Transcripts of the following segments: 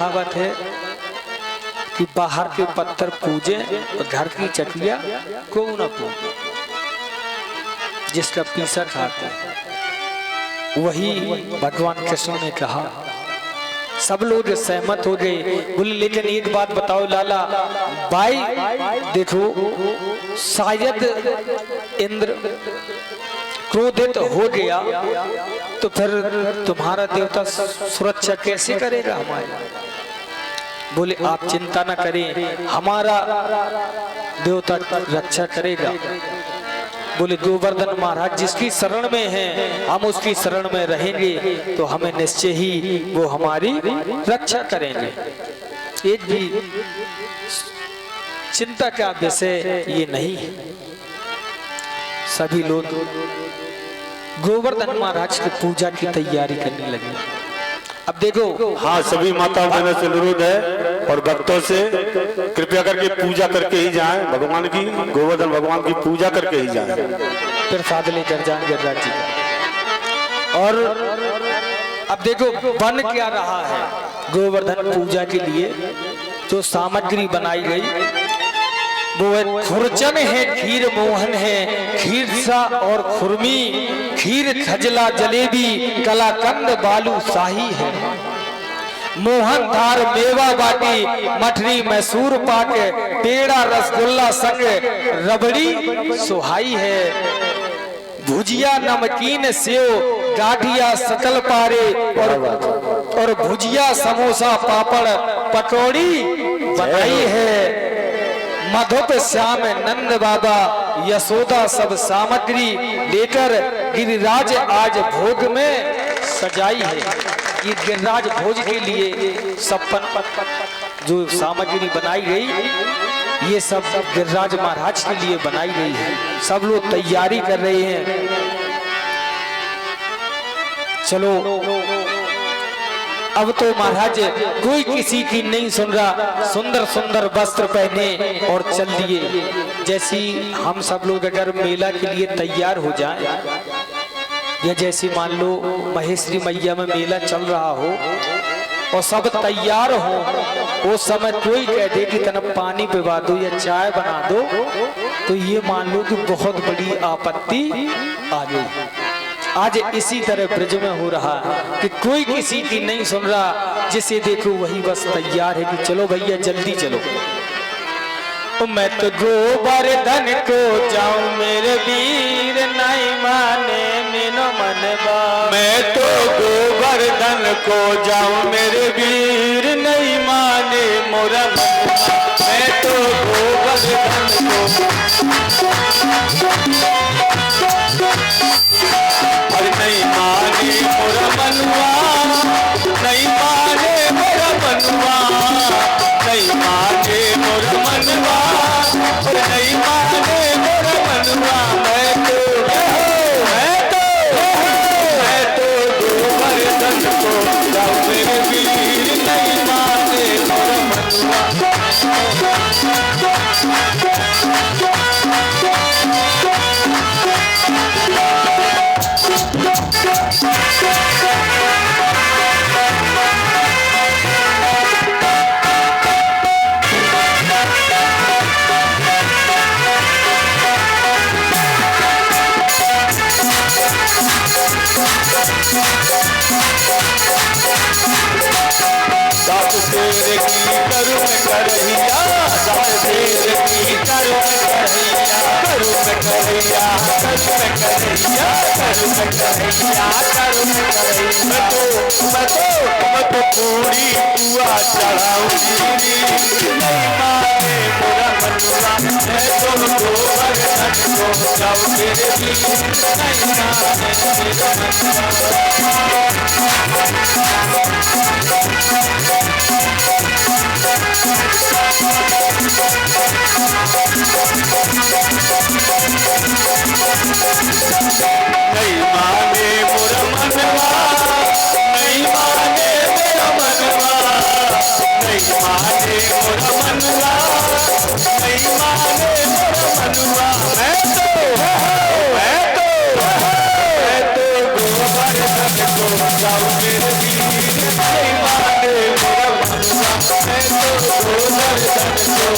कहावत है कि बाहर के पत्थर पूजे और घर की चटिया को न पूजे। जिसका पीसा खाते वही भगवान कृष्ण ने कहा। सब लोग सहमत हो गए। बोले लेकिन एक बात बताओ लाला भाई, देखो शायद इंद्र क्रोधित हो गया तो फिर तुम्हारा देवता सुरक्षा कैसे करेगा हमारी। बोले आप चिंता न करें, हमारा देवता रक्षा करेगा। बोले गोवर्धन महाराज जिसकी शरण में हैं हम उसकी शरण में रहेंगे तो हमें निश्चय ही वो हमारी रक्षा करेंगे। एक भी चिंता का विषय ये नहीं है। सभी लोग गोवर्धन महाराज की पूजा की तैयारी करने लगे। अब देखो, हाँ, सभी माताओं बहनों से अनुरोध है और भक्तों से कृपया करके पूजा करके ही जाएं। भगवान की, गोवर्धन भगवान की पूजा करके ही जाएं। फिर साथ लेकर जाएं गिरिराज जी का। और अब देखो बन क्या रहा है। गोवर्धन पूजा के लिए जो सामग्री बनाई गई वो है खुरचन है, खीर मोहन है, खीरसा और खुरमी, खीर खजला जलेबी, कलाकंद बालू शाही है, मोहन धार मेवा बाटी, मठरी मैसूर पाक, पेड़ा रसगुल्ला संग रबड़ी सुहाई है, भुजिया नमकीन सेव गाठिया सकल पारे और भुजिया समोसा पापड़ पकौड़ी बनाई है। मधुप श्याम नंद बाबा यशोदा सब सामग्री लेकर गिरिराज आज भोग में सजाई है। ये गिरिराज भोज के लिए सपन जो सामग्री बनाई गई ये सब गिरिराज महाराज के लिए बनाई गई है। सब लोग तैयारी कर रहे हैं। चलो अब तो महाराज कोई किसी की नहीं सुन रहा। सुंदर सुंदर वस्त्र पहने और चल दिए। जैसी हम सब लोग अगर मेला के लिए तैयार हो जाए या जैसे मान लो महेश्वरी मैया में मेला चल रहा हो और सब तैयार हो, उस समय कोई कह दे कि तना पानी पिवा दो या चाय बना दो तो ये मान लो कि बहुत बड़ी आपत्ति आ गई। आज इसी तरह ब्रज में हो रहा कि कोई किसी की नहीं सुन रहा। जिसे देखो वही बस तैयार है कि चलो भैया जल्दी चलो। मैं तो गोवर्धन को जाऊं मेरे वीर नहीं माने मेनो मनवा। मैं तो गोवर्धन को जाऊं मेरे वीर नहीं माने मोरा मनवा। मैं तो गोवर्धन को नहीं माने मोरा मनवा, नहीं माने मोरा मनवा, नहीं माने मोरा मनवा, नहीं माने मोरा मनवा। मैं तो गोवर्धन को जाऊं मेरे वीर नहीं माने मोरा मनवा। तेरे की करुण करहिया, तेरे की करुण करहिया, करुण करहिया, करुण करहिया, करुण करहिया, करुण करहिया। मैं तो पूरी पुआ चढ़ाऊंगी नहीं माने मोरा मनवा। मैं तो गोवर्धन को जाऊं मेरे वीर नहीं माने मेरा मनवा। नहीं माने मोरा मनवा, नहीं माने मेरा मनवा, नहीं माने मोरा मनवा, नहीं माने मोरा मनवा। मैं तो गोवर्धन को जाऊं मेरे वीर नहीं माने मोरा मनवा। मैं तो गोवर्धन को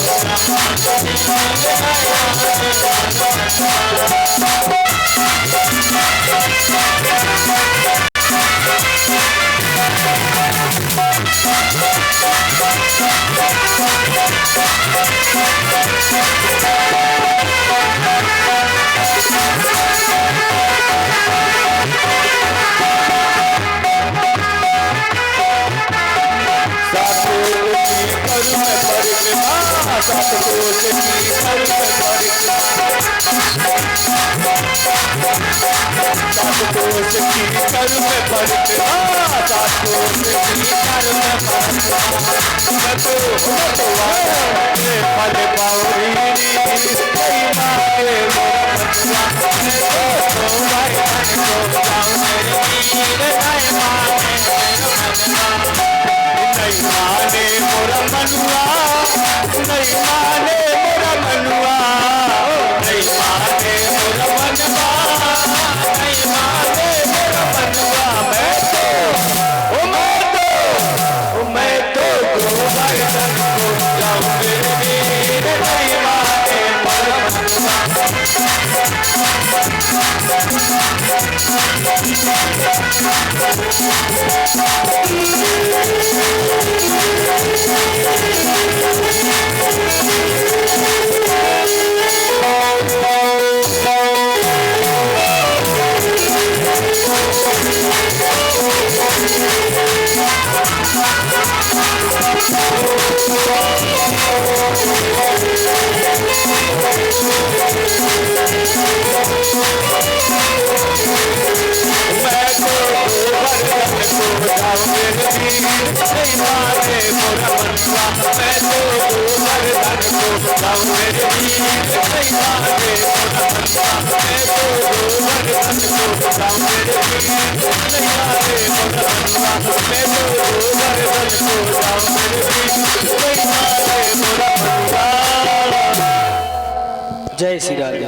जय श्री राधे।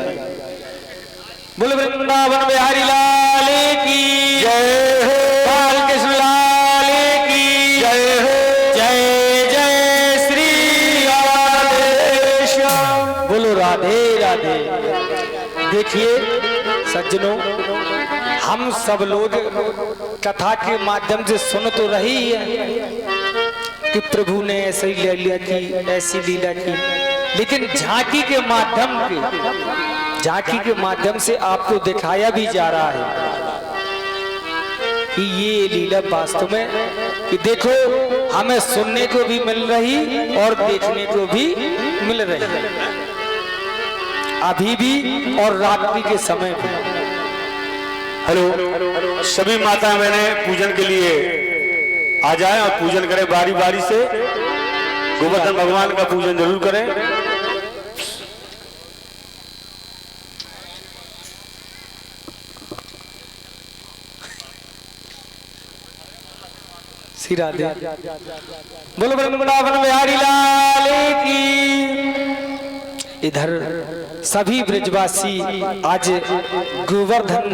बोल वृंदावन बिहारी लाल की जय, बाल कृष्ण लाल की जय, जय जय श्री राधेश्याम। बोलो राधे राधे। देखिए सज्जनों, हम सब लोग कथा के माध्यम से सुन तो रही है कि प्रभु ने ऐसी लीला की, ऐसी लीला की, लेकिन झांकी के माध्यम से आपको दिखाया भी जा रहा है कि ये लीला वास्तव में कि देखो हमें सुनने को भी मिल रही और देखने को भी मिल रही, अभी भी और रात्रि के समय भी। हेलो, सभी माता बहने पूजन के लिए आ जाएं और पूजन करें बारी बारी से। गोवर्धन भगवान का पूजन जरूर करें। श्री राधे। बोलो वृंदावन बिहारी लाल की। इधर सभी ब्रजवासी आज गोवर्धन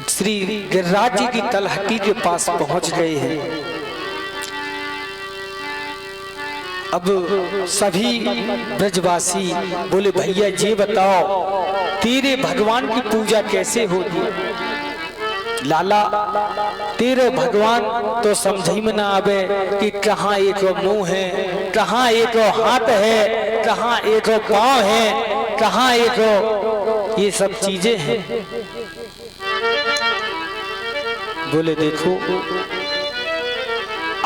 श्री गिरिराज जी की तलहटी के पास पहुंच गए हैं। अब सभी ब्रजवासी बोले भैया ये बताओ तेरे भगवान की पूजा कैसे होगी। लाला तेरे भगवान तो समझ में ना आवे कि कहाँ एक मुंह है, कहाँ एक हाथ है, कहाँ एक पाँव है, कहाँ एक ये सब चीजें हैं। बोले देखो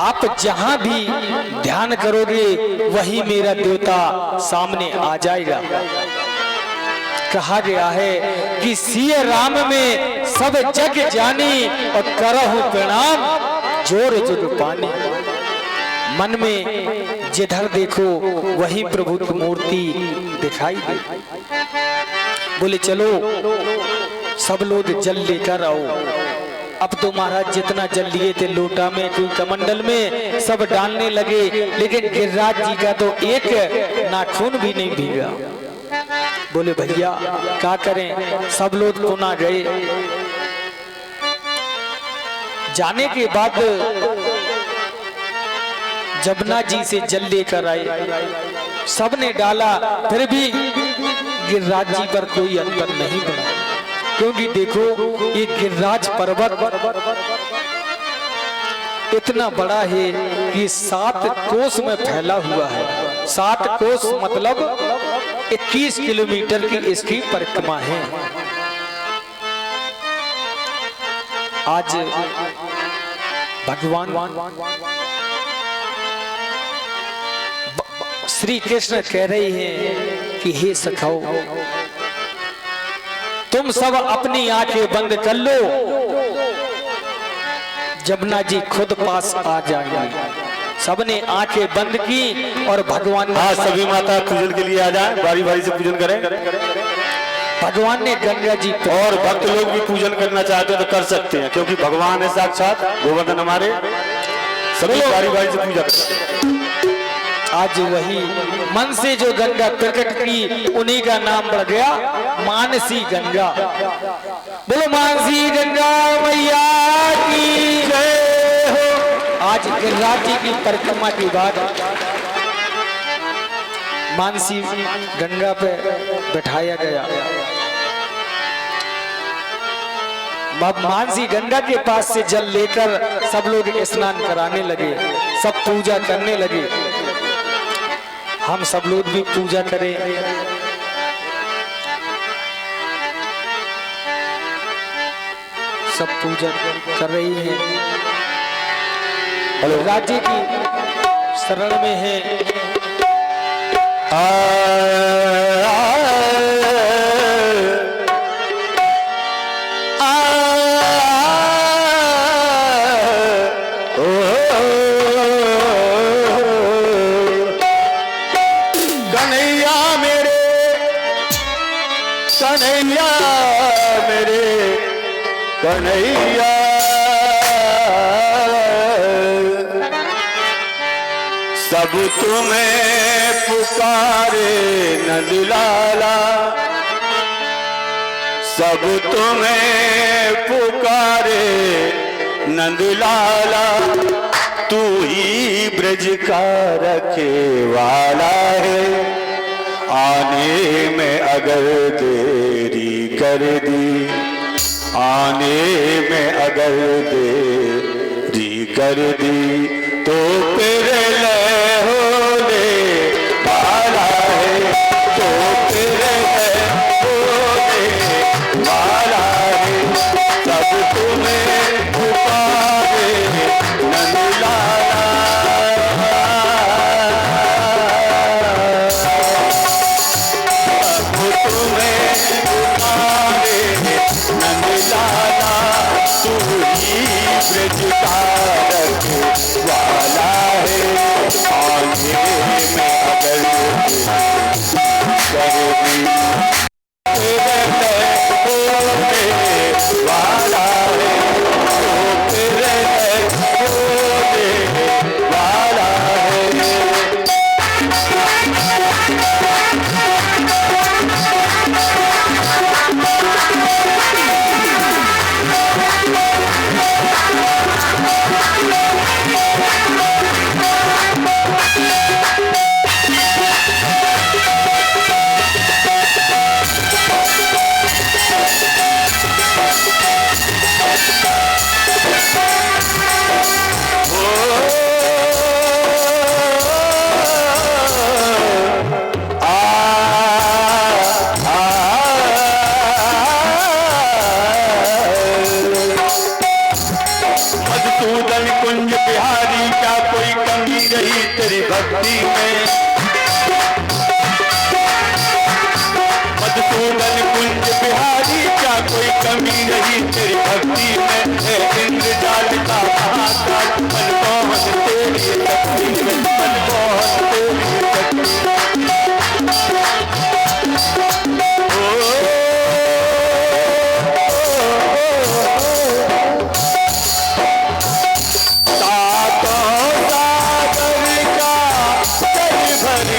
आप जहां भी ध्यान करोगे वही मेरा देवता सामने आ जाएगा। कहा गया है कि सिय राम में सब जग जानी और करहु प्रणाम जोर जुग पानी। मन में जिधर देखो वही प्रभु की मूर्ति दिखाई दे। बोले चलो सब लोग जल लेकर आओ। अब तो महाराज जितना जल लिए थे लोटा में, कोई कमंडल में, सब डालने लगे, लेकिन गिरिराज जी का तो एक नाखून भी नहीं भीगा। बोले भैया क्या करें, सब लोग पुनः गए। जाने के बाद जमुना जी से जल लेकर आए, सबने डाला, फिर भी गिरिराज जी पर कोई अंतर नहीं पड़ा। क्योंकि देखो ये गिरिराज पर्वत इतना बड़ा है कि 7 कोस में फैला हुआ है। 7 कोस मतलब 21 किलोमीटर की इसकी परिक्रमा है। आज भगवान श्री कृष्ण कह रहे हैं कि हे सखाओ, तुम सब अपनी आंखें बंद कर लो, जमुना जी खुद पास आ जाएंगे। सबने आंखें बंद की और भगवान हाँ, सभी माता पूजन के लिए आ जाए, बारी बारी से पूजन करें। भगवान ने गंगा जी और भक्त लोग भी पूजन करना चाहते हैं तो कर सकते हैं, क्योंकि भगवान है साक्षात गोवर्धन हमारे। सभी बारी बारी से पूजा करें। आज वही मन से जो गंगा प्रकट की, उन्हीं का नाम बढ़ गया मानसी गंगा। बोलो मानसी गंगा मैया की जय हो। आज गिरिराज जी की परिक्रमा के बाद मानसी गंगा पे बैठाया गया। मानसी गंगा के पास से जल लेकर सब लोग स्नान कराने लगे, सब पूजा करने लगे। हम सब लोग भी पूजा करें। सब पूजा कर रही हैं। राज्य की शरण में है। कन्हैया सब तुम्हें पुकारे नंदलाला, सब तुम्हें पुकारे नंदलाला, तू ही ब्रज का रखे वाला है। आने में अगर देरी कर दी, आने में अगर देरी कर दी, तो फिर ले होने वाला है, तो फिर ले होने वाला है। सब तुम्हें पुकारे नंदलाला, सब तुम्हें पुकारे नंदलाला, तू ही ब्रज का रखे वाला है। आगे में अगर कर दी, वाला है, तो फिर होने वाला है। मधुसूदन कुंज बिहारी, क्या कोई कमी रही तेरी भक्ति में। मधुसूदन कुंज बिहारी, क्या कोई कमी रही तेरी भक्ति में। है इंद्रजाल का महाकाल, मनमोहन तेरी शक्ति में, मनमोहन तेरी शक्ति। सातों सागर का जल भर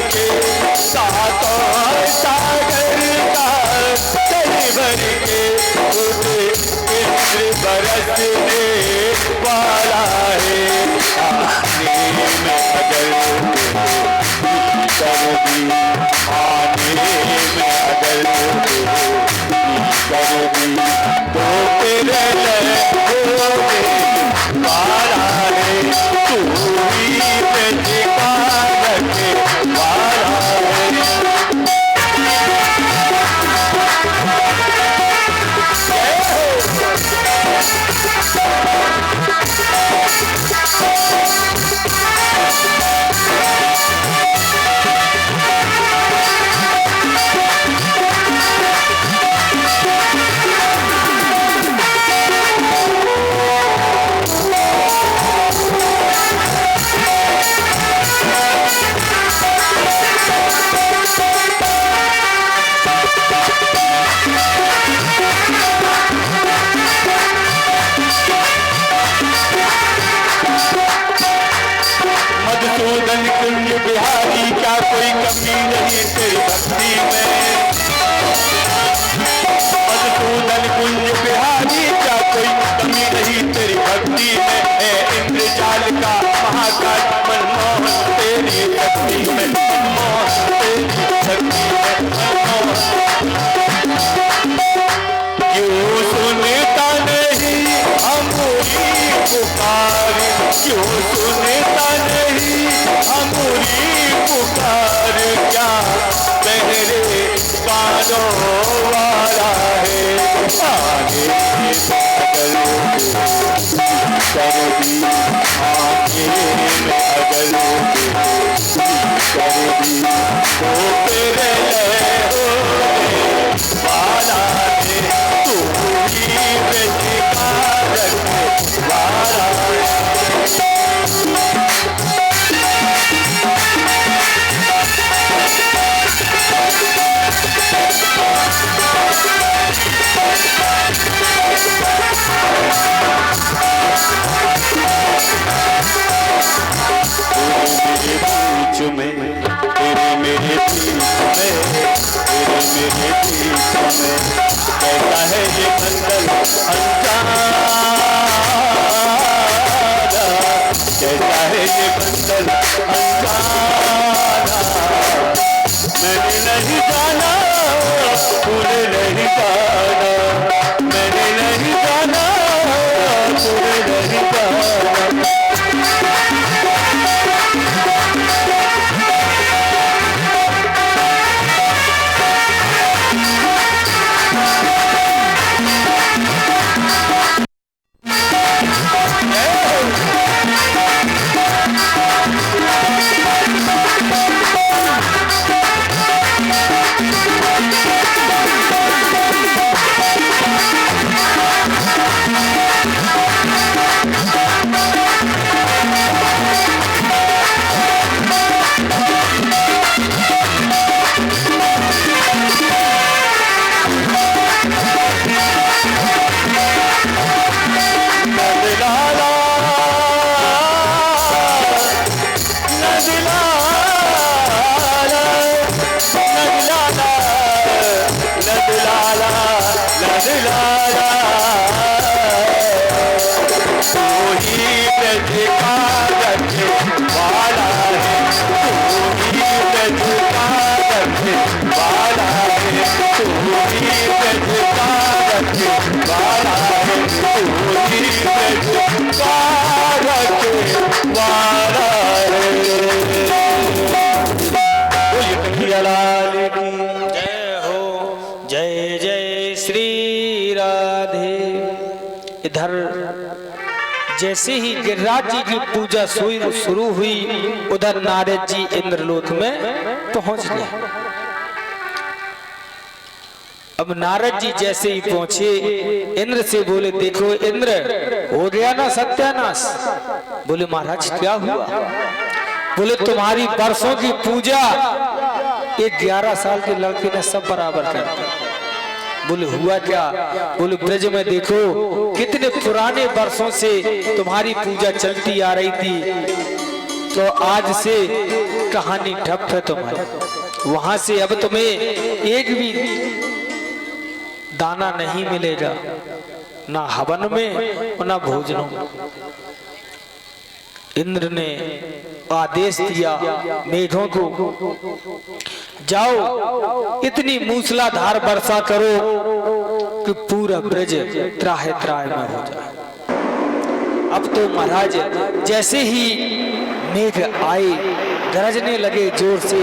कोई कमी नहीं तेरी भक्ति में। मधुसूदन कुंज बिहारी क्या कोई कमी नहीं तेरी भक्ति में। है इंद्रजाल का महाकाल मनमोहन तेरी शक्ति में। मनमोहन तेरी शक्ति में। क्यों सुनता नहीं हमारी पुकार, क्यों सुनता नहीं हमारी पुकार। क्या बहरे कानों वाला है आगे अगल कर दी आगे में अगल कर दी तो तेरे वाला है तू ही बेकार वाला तेरे मेरे बीच में कैसा है ये बंधन अनजाना, कैसा है ये बंधन अनजाना। मैंने नहीं जाना तूने नहीं जाना, मैंने नहीं जाना तूने नहीं जाना। जय जय श्री राधे। इधर जैसे ही गिरिराज जी की पूजा शुरू हुई उधर नारद जी इंद्रलोक में पहुंच गए। अब नारद जी जैसे ही पहुंचे इंद्र से बोले, देखो इंद्र हो गया ना सत्यानाश। बोले महाराज क्या हुआ? बोले तुम्हारी बरसों की पूजा एक 11 साल के लड़के ने सब बराबर कर दिया। बोले हुआ क्या? बोले ब्रज में देखो कितने पुराने वर्षों से तुम्हारी पूजा चलती आ रही थी, तो आज से कहानी ठप है तुम्हारी। वहां से अब तुम्हें एक भी दाना नहीं मिलेगा, ना हवन में और ना भोजनों में। इंद्र ने आदेश दिया मेघों को, जाओ इतनी मूसलाधार वर्षा करो कि पूरा ब्रज त्राहे त्राहे में हो जाए। अब तो महाराज जैसे ही मेघ आए गरजने लगे जोर से,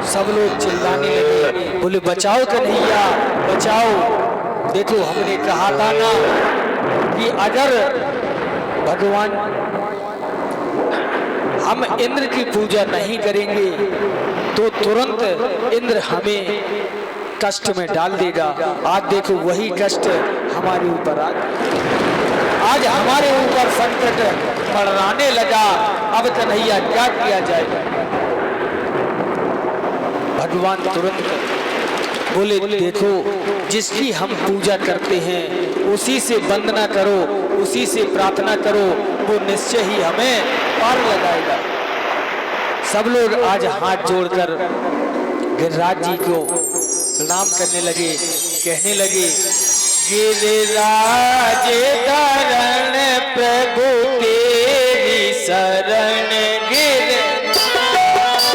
सब लोग चिल्लाने लगे, बोले बचाओ कन्हैया बचाओ। देखो हमने कहा था ना कि अगर भगवान हम इंद्र की पूजा नहीं करेंगे तो तुरंत इंद्र हमें कष्ट में डाल देगा। आज देखो वही कष्ट हमारे ऊपर आज हमारे ऊपर संकट मंडराने लगा। अब कन्हैया क्या किया जाएगा? भगवान तुरंत बोले, देखो जिसकी हम पूजा करते हैं उसी से वंदना करो, उसी से प्रार्थना करो, वो निश्चय ही हमें पार लगाएगा। सब लोग आज हाथ जोड़कर गिरिराज जी को प्रणाम करने लगे, कहने लगे गिरिराज धरण प्रभु तेरी शरण गिरिराज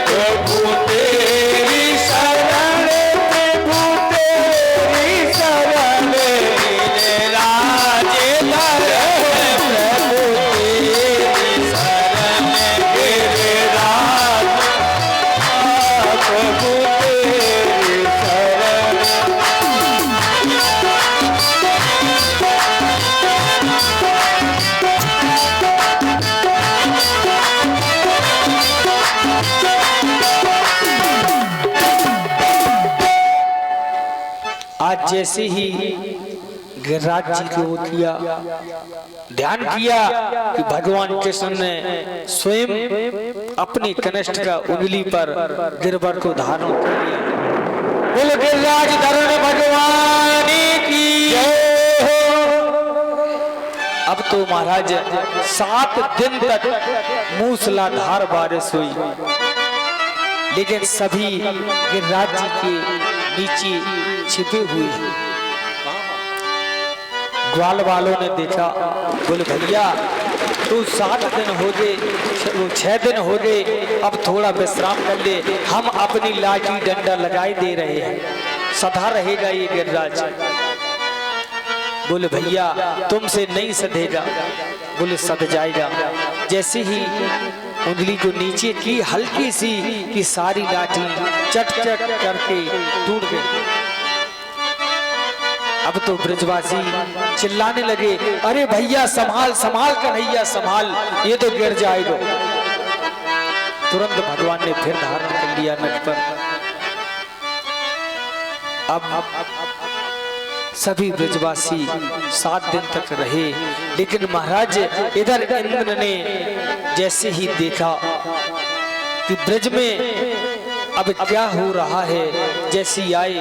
प्रभु तेरी शरण आज जैसे ही गिरिराज जी को किया ध्यान किया कि भगवान कृष्ण ने स्वयं अपनी कनिष्ठ का उंगली पर गिरवर को धारण कर लिया। बोलो गिरिराज धरण भगवान की जय हो। अब तो महाराज 7 दिन तक मूसलाधार बारिश हुई, लेकिन सभी गिरिराज जी के नीचे छिपे हुए हैं। ग्वाल वालों ने देखा, बोले भैया तू 7 दिन हो गए, 6 दिन हो गए, अब थोड़ा विश्राम कर ले, हम अपनी लाठी डंडा लगाए दे रहे हैं, सधा रहेगा ये गिरिराज। बोले भैया तुमसे नहीं सधेगा। बोले सध जाएगा। जैसे ही उंगली को नीचे की हल्की सी कि सारी लाठी चट चट करके टूट गई। अब तो ब्रजवासी चिल्लाने लगे, अरे भैया संभाल संभाल कन्हैया संभाल, ये तो गिर जाएगा। तुरंत भगवान ने फिर धारण कर लिया नट पर। अब सभी ब्रजवासी 7 दिन तक रहे, लेकिन महाराज इधर इंद्र ने जैसे ही देखा कि ब्रज में अब क्या हो रहा है, जैसी आए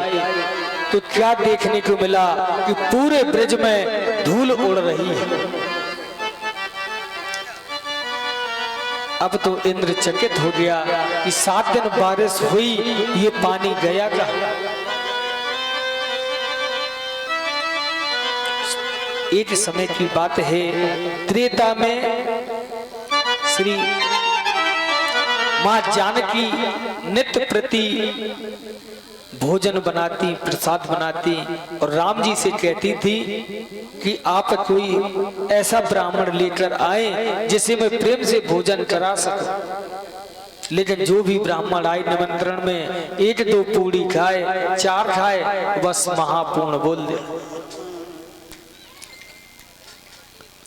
तो क्या देखने को मिला कि पूरे ब्रज में धूल उड़ रही है। अब तो इंद्र चकित हो गया कि 7 दिन बारिश हुई, ये पानी गया कहाँ। एक समय की बात है, त्रेता में श्री मां जानकी नित्य प्रति भोजन बनाती, प्रसाद बनाती और राम जी से कहती थी कि आप कोई ऐसा ब्राह्मण लेकर आए जिसे मैं प्रेम से भोजन करा सकूं। लेकिन जो भी ब्राह्मण आए निमंत्रण में 1-2 पूड़ी खाए, 4 खाए, बस महापूर्ण बोल दे।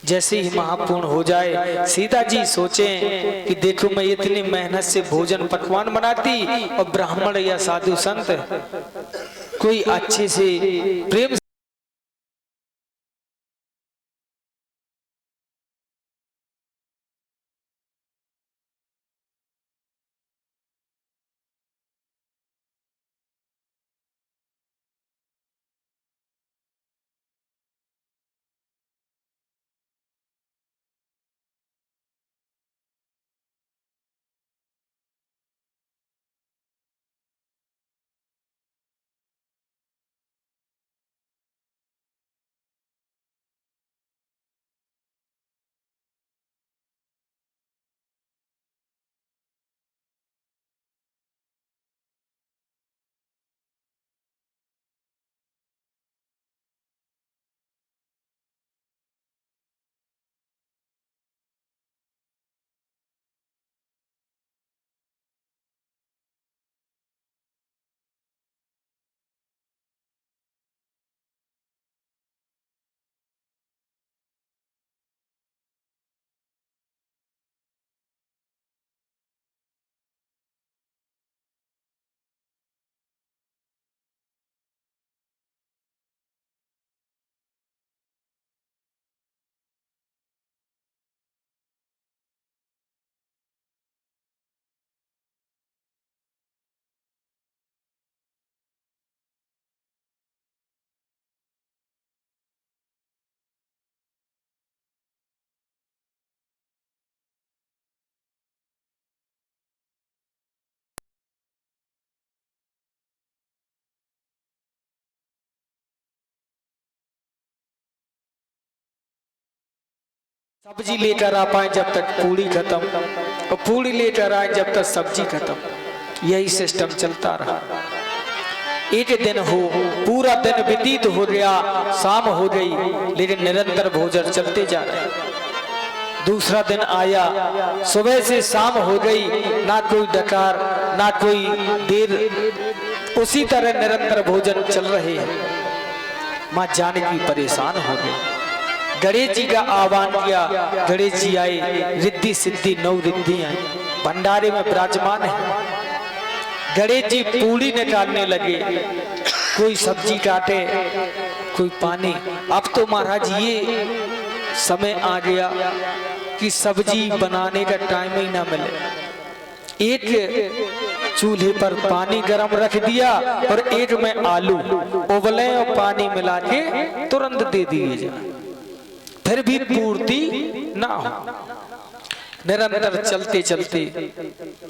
जैसे ही महापूर्ण हो जाए, सीता जी सोचें कि देखो मैं इतनी मेहनत से भोजन पकवान बनाती और ब्राह्मण या साधु संत कोई अच्छे से प्रेम सब्जी लेकर आ पाए जब तक पूरी खत्म, और पूरी लेकर आए जब तक सब्जी खत्म। यही सिस्टम चलता रहा। एक दिन हो, पूरा दिन व्यतीत हो गया, शाम हो गई, लेकिन निरंतर भोजन चलते जा रहे। दूसरा दिन आया, सुबह से शाम हो गई, ना कोई डकार ना कोई देर, उसी तरह निरंतर भोजन चल रहे हैं। मां जानकी परेशान हो गई। गणेश जी का आह्वान किया, गणेश जी आए, रिद्धि सिद्धि 9 रिद्धि आई, भंडारे में विराजमान है। गणेश जी पूड़ी निकालने लगे, कोई सब्जी काटे, कोई पानी। अब तो महाराज ये समय आ गया कि सब्जी बनाने का टाइम ही ना मिले। एक चूल्हे पर पानी गरम रख दिया और एक में आलू उबले और पानी मिला के तुरंत दे दिए जाए, फिर भी पूर्ति ना हो। निरंतर चलते चलते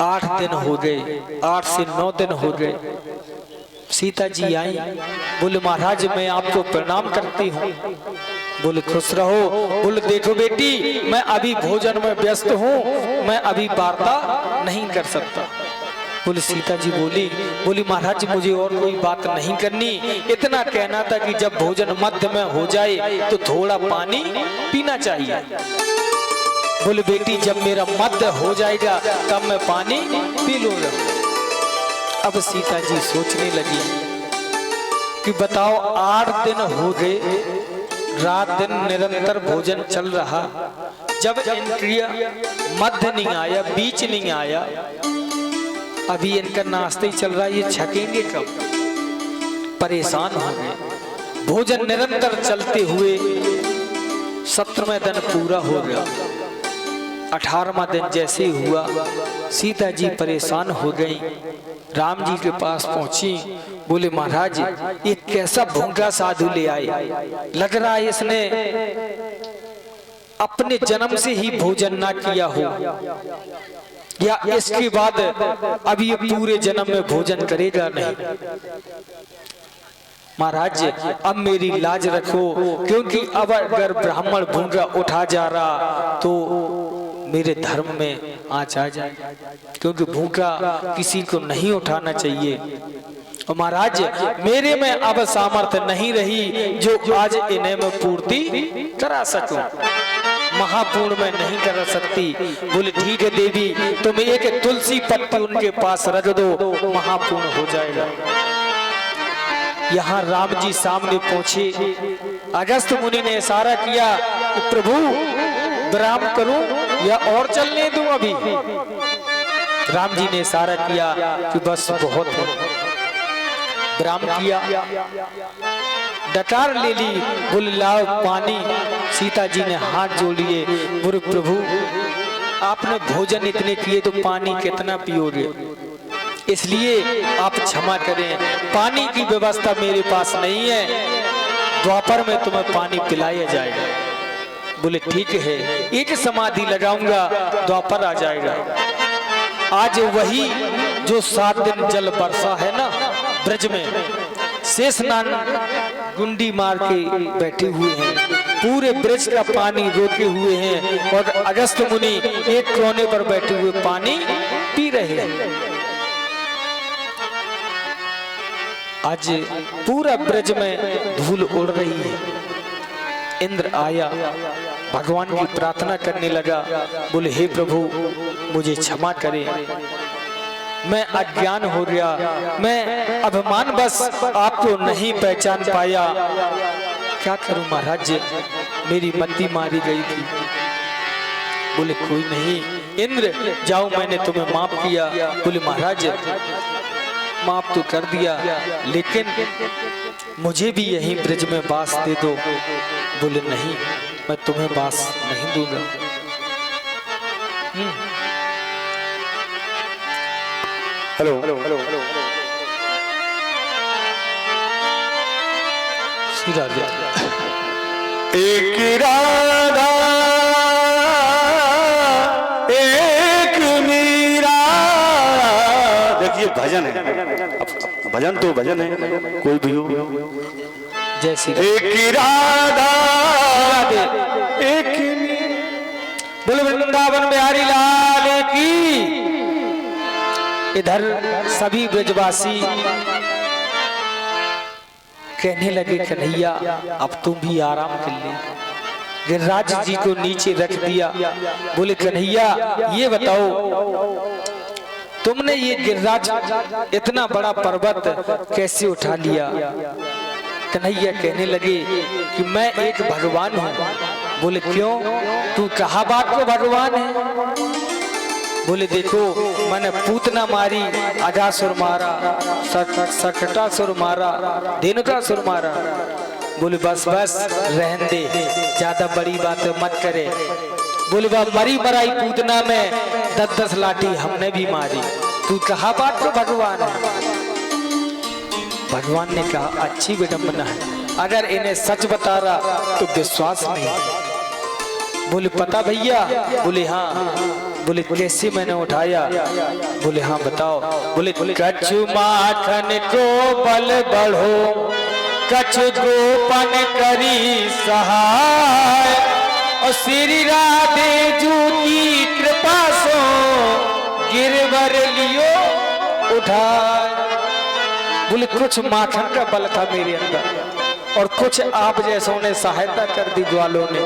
8 दिन हो गए, 8 से 9 दिन हो गए। सीता जी आई, बोले महाराज मैं आपको प्रणाम करती हूँ। बोले खुश रहो। बोले देखो बेटी, मैं अभी भोजन में व्यस्त हूँ, मैं अभी वार्ता नहीं कर सकता। बोले सीता जी बोली महाराज मुझे और कोई बात नहीं करनी, इतना कहना था कि जब भोजन मध्य में हो जाए तो थोड़ा पानी पीना चाहिए। बोले बेटी जब मेरा मध्य हो जाएगा तब मैं पानी पी लूंगा। अब सीता जी सोचने लगी कि बताओ 8 दिन हो गए, रात दिन निरंतर भोजन चल रहा, जब इंद्रिय मध्य नहीं आया, बीच नहीं आया, अभी इनका नाश्ता ही चल रहा, ये छकेंगे कब? परेशान हो गए। भोजन निरंतर चलते हुए 17वें दिन पूरा हो गया। 18वां दिन जैसे हुआ, सीता जी परेशान हो गई, राम जी के पास पहुंची। बोले महाराज ये कैसा भूखा साधु ले आए, लग रहा है इसने अपने जन्म से ही भोजन ना किया हो, या इसके बाद अब ये पूरे जन्म में भोजन करेगा नहीं। महाराज अब मेरी लाज रखो, क्योंकि अब अगर ब्राह्मण भूखा उठा जा रहा तो मेरे धर्म में आँच आ जाए, क्योंकि भूखा किसी को नहीं उठाना चाहिए। और महाराज मेरे में अब सामर्थ्य नहीं रही जो आज इन्हें मैं पूर्ति करा सकूं, महापूर्ण में नहीं कर सकती। बोले ठीक है देवी, तुम एक तुलसी पत्ती उनके पास रख दो, महापूर्ण हो जाएगा। यहाँ राम जी सामने पहुंचे। अगस्त मुनि ने इशारा किया कि प्रभु विराम करूं या और चलने दूं अभी? राम जी ने इशारा किया कि बस बहुत है। विराम किया, डकार ले ली, बोले लाओ पानी। सीता जी ने हाथ जोड़ लिए, बोले प्रभु आपने भोजन इतने किए तो पानी कितना पियोगे, इसलिए आप क्षमा करें, पानी की व्यवस्था मेरे पास नहीं है, द्वापर में तुम्हें पानी पिलाया जाएगा। बोले ठीक है, एक समाधि लगाऊंगा, द्वापर आ जाएगा। आज वही जो 7 दिन जल बरसा है ना ब्रज में, शेषनाग गुंडी मार के बैठे हुए हैं, पूरे ब्रज का पानी रोके हुए हैं, और अगस्त मुनि एक कोने पर बैठे हुए पानी पी रहे हैं। आज पूरा ब्रज में धूल उड़ रही है। इंद्र आया, भगवान की प्रार्थना करने लगा। बोले हे प्रभु मुझे क्षमा करें, मैं अज्ञान हो गया, मैं अभिमान बस आपको नहीं पहचान पाया, क्या करूं महाराज, मेरी मति मारी गई थी। बोले कोई नहीं इंद्र, जाओ मैंने तुम्हें माफ किया। बोले महाराज माफ तो कर दिया, लेकिन मुझे भी यहीं ब्रज में वास दे दो। बोले नहीं, मैं तुम्हें वास नहीं दूंगा। हेलो, श्री राधे। एक राधा एक मीरा। देखिए भजन है, भजन तो भजन है, कोई भी हो। जय श्री एक राधा एक बोल वृंदावन बिहारी लाल की। इधर सभी ब्रजवासी कहने लगे कन्हैया अब तुम भी आराम कर ले। गिरिराज जी को नीचे रख दिया। बोले कन्हैया ये बताओ तुमने ये गिरिराज इतना बड़ा पर्वत कैसे उठा लिया। कन्हैया कहने लगे कि मैं एक भगवान हूँ। बोले क्यों, तू कहा बात को भगवान है। बोले देखो मैंने पूतना मारी, अजासुर मारा, सकटासुर मारा, धेनुकासुर मारा। बोले बस बस रहन दे, ज्यादा बड़ी बात मत करे। बोले वह मरी मराई पूतना में 10-10 लाठी हमने भी मारी, तू कहा बात को भगवान है। भगवान ने कहा अच्छी विडंबना है, अगर इन्हें सच बता रहा तो विश्वास नहीं। बोले पता भैया। बोले हाँ। बोले कैसे मैंने उठाया। बोले हाँ बताओ। बोले कछु माखन को बल बढ़ो, कछु गोपन करी सहाय, और श्री राधे जू की कृपा सो गिरवर लियो उठाए। बोले कुछ माखन का बल था मेरे अंदर और कुछ आप जैसों ने सहायता कर दी ग्वालों ने,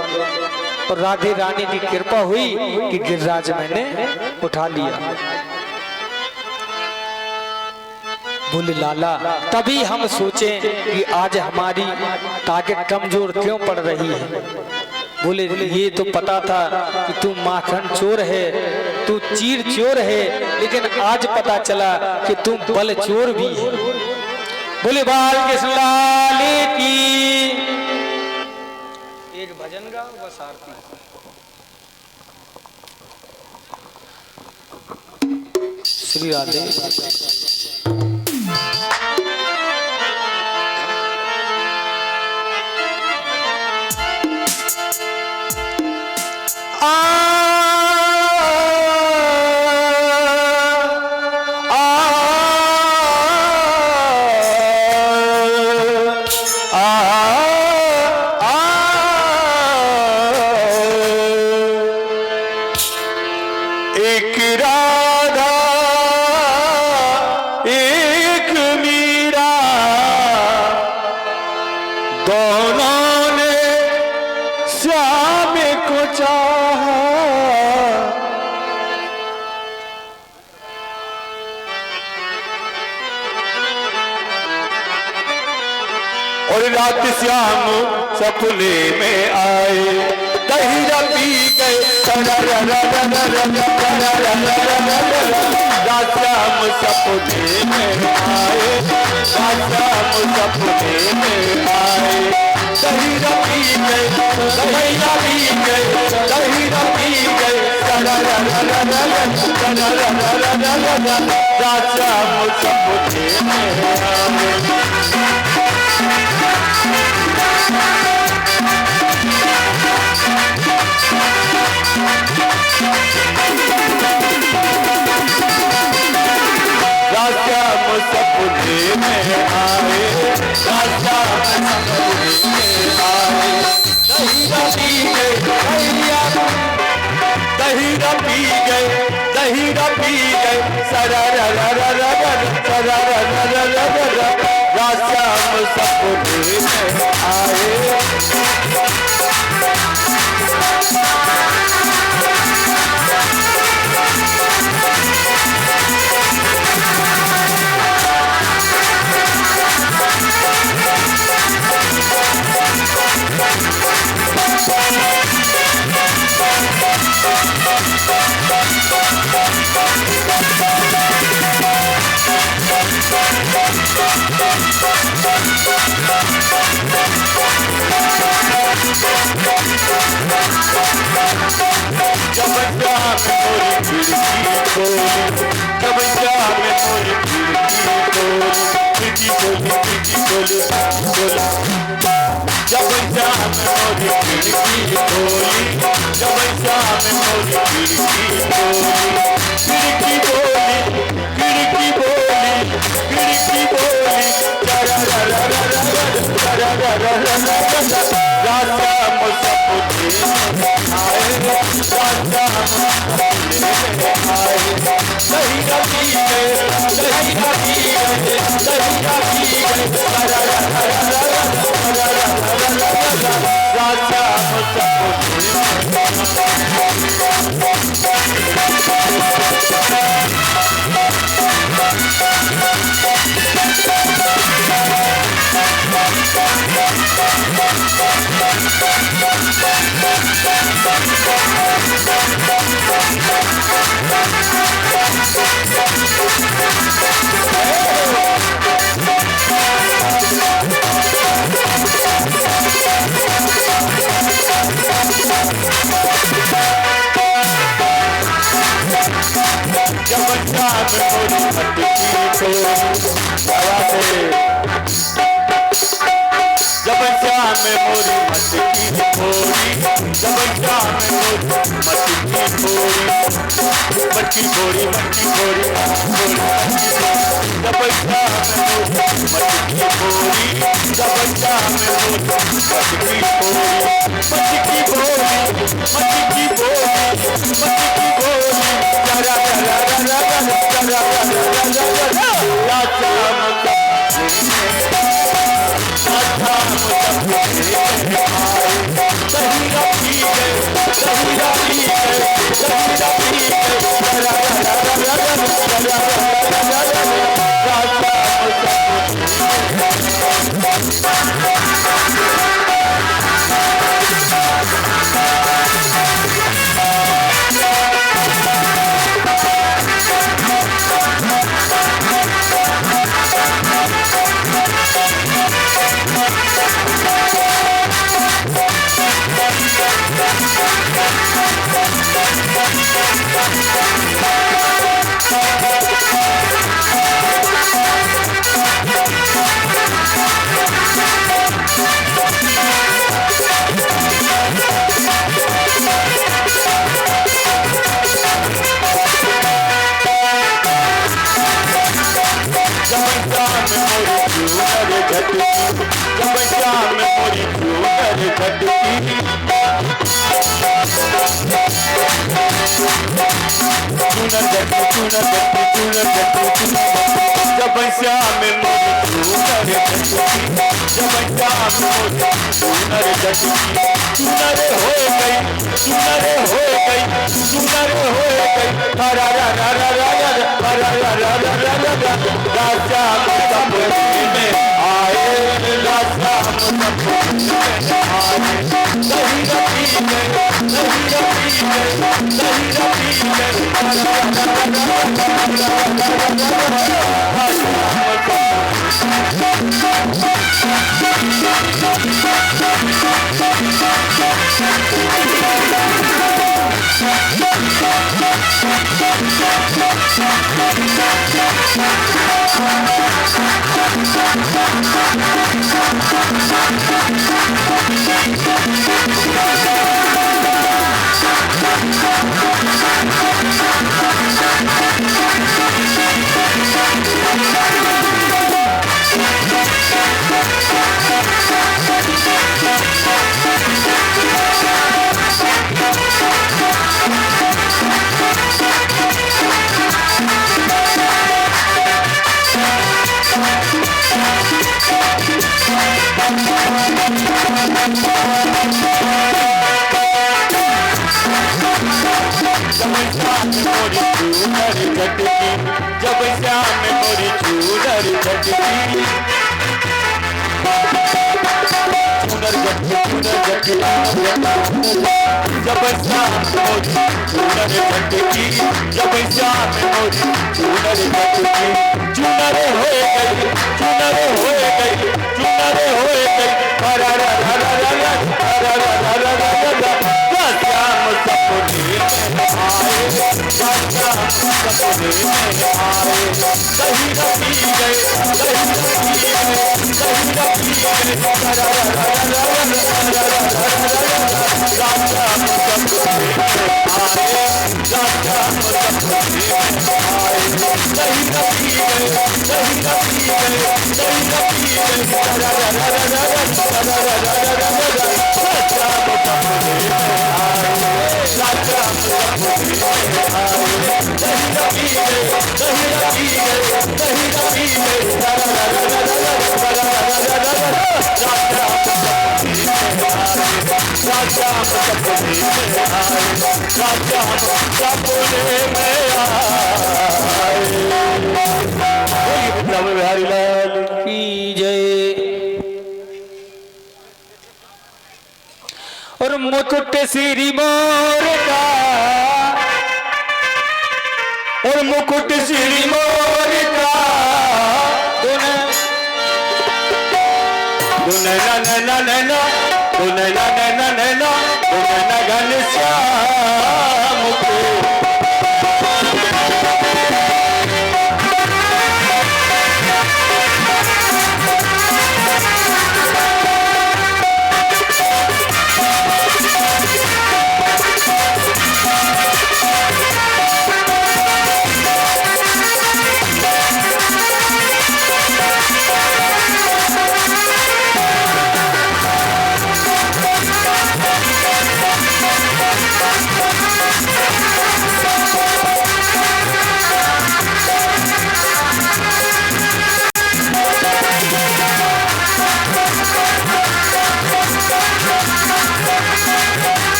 और राधे रानी की कृपा हुई कि गिरिराज मैंने उठा लिया। बोले लाला तभी हम सोचें कि आज हमारी ताकत कमजोर क्यों पड़ रही है। बोले ये तो पता था कि तू माखन चोर है, तू चीर चोर है, लेकिन आज पता चला कि तू बल चोर भी है। बोले बाल कृष्ण लाल की। एक भजन गाओ बस आरती। श्री राधे। एक राधा एक मीरा, दोनों ने श्याम को चाहा। और रात श्याम सपने में आए, दहीरा पी गए, राश्याम सपने में आए, राश्याम सपने में आए। दहीरा पी गए, दहीरा पी गए, दहीरा पी गए, राश्याम सपने में आए। राश्याम सपने में आए, राश्याम सपने में आए। दहीरा पी गए, दहीरा पी गए, दहीरा पी गए, राश्याम सपने में आए। राजा मुसफे आए, राजा मुसफे आए। दही रखी गए, दही रखी गए, दही रखी गए, राजा मुसफे। जब शाम मोरी मटकी छोरी हवा से, जब शाम मोरी मटकी छोरी, जब शाम मोरी मटकी छोरी, मटकी छोरी, मटकी छोरी, जब शाम मोरी मटकी छोरी, जब शाम मोरी मटकी छोरी, मटकी बोली, मटकी बोली, मटकी बोली, राजा जब श्याम मोरी चूनर चूनर हो गई, चूनर हो गई, चूनर हो गई, राजा में आए, राजा नहीं रखी गए, नहीं रखी गए, नहीं रखी गए, जब श्याम मोरी चूनर झटकी, चूनर झटकी, चूनर झटकी, जब श्याम मोरी चूनर झटकी, जब श्याम मोरी चूनर झटकी, चूनर हो गई, चूनर हो गई, चूनर हो गई, श्याम सपने में आए, श्याम सपने में आए, कहीं रखी गए, कहीं रखी गए, कहीं रखी गए, बिहारी लाल की जय। और मुकुट श्री मोर का, और मुकुट श्री मोर का घनश्याम के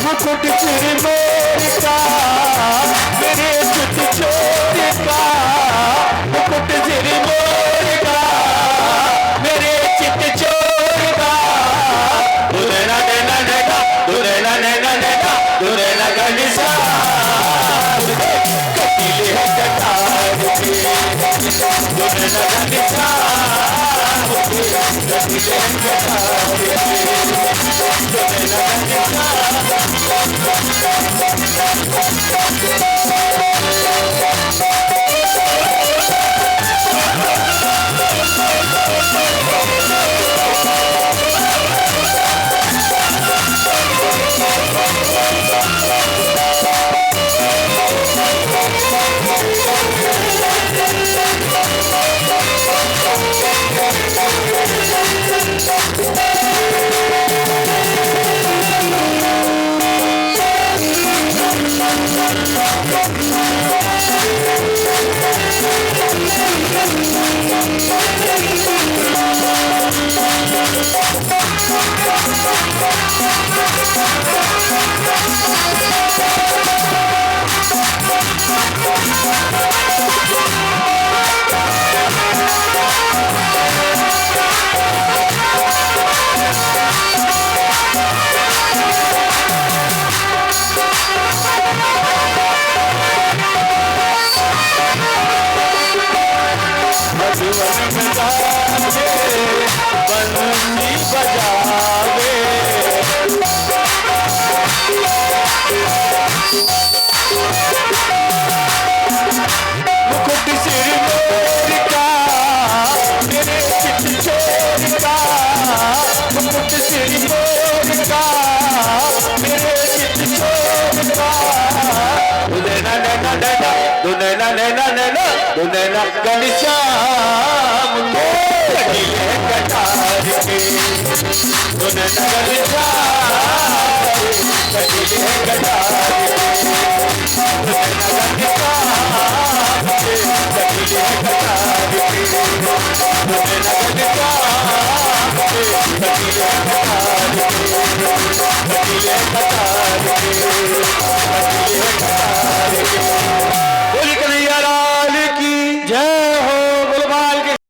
मुकुट श्री मोर का मेरे चित चोर का, मुकुट श्री मोर का मेरे चित चोर का, दुरेना नैना नैना दुरेना नैना नैना दुरेना घनश्याम कपिल है जटार के, दुरेना घनश्याम कपिल है जटार के, दुरेना दो नैना नैना नैना दो नैना घनश्याम के कटीले कटार के दो नैना घनश्याम कटीले कटार के दो नैना घनश्याम कटीले कटार के दो नैना घनश्याम कटीले